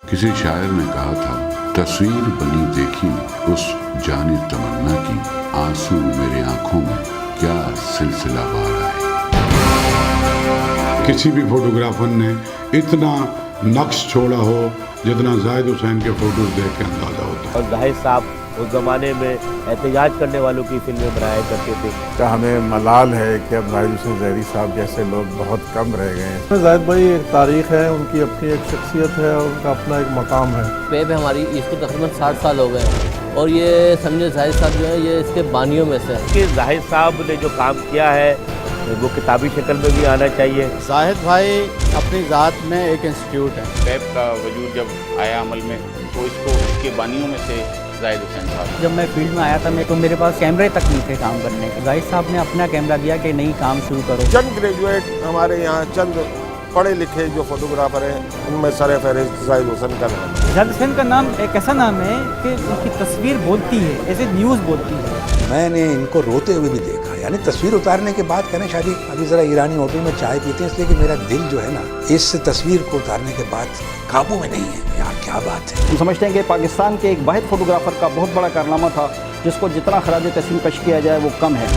किसी शायर ने कहा था, तस्वीर बनी देखी उस जानी तमन्ना की, आंसू मेरे आंखों में क्या सिलसिला वार आए। किसी भी फोटोग्राफर ने इतना नक्श छोड़ा हो जितना जाहिद हुसैन के फोटोज देख के अंदाजा होता है। और जाहिद साहब उस ज़माने में एहतजाज करने वालों की फिल्में बनाया करते थे। तो हमें मलाल है कि अब जाहिद हुसैन ज़हरी साहब जैसे लोग बहुत कम रह गए हैं। जाहिद भाई एक तारीख़ है, उनकी अपनी एक शख्सियत है और उनका अपना एक मकाम है। पे हमारी इसको तकरीबन 60 साल हो गए और ये समझे जाहिद साहब जो है ये इसके बानियों में से कि जाहिद साहब ने जो काम किया है वो किताबी शक्ल में भी आना चाहिए। जाहिद भाई अपनी ज़ात में एक इंस्टीट्यूट है। वेब का वजूद जब आया अमल में तो इसको उसके बानियों में से जाहिद हुसैन साहब। जब मैं फील्ड में आया था तो मेरे पास कैमरे तक नहीं थे काम करने के। जाहिद साहब ने अपना कैमरा दिया कि नहीं काम शुरू करो। चंद ग्रेजुएट हमारे यहाँ, चंद पढ़े लिखे जो फोटोग्राफर हैं, उनमें सर-ए-फ़हरिस्त जाहिद हुसैन का नाम है। जाहिद हुसैन का नाम एक ऐसा नाम है कि उनकी तस्वीर बोलती है, ऐसे न्यूज़ बोलती है। मैंने इनको रोते हुए भी देखा, यानी तस्वीर उतारने के बाद कहना शादी अभी ज़रा ईरानी होटल में चाय पीते हैं, इसलिए कि मेरा दिल जो है ना इस तस्वीर को उतारने के बाद काबू में नहीं है। यार क्या बात है। हम समझते हैं कि पाकिस्तान के एक वाहिद फोटोग्राफर का बहुत बड़ा कारनामा था जिसको जितना खराज तहसीन पेश किया जाए वो कम है।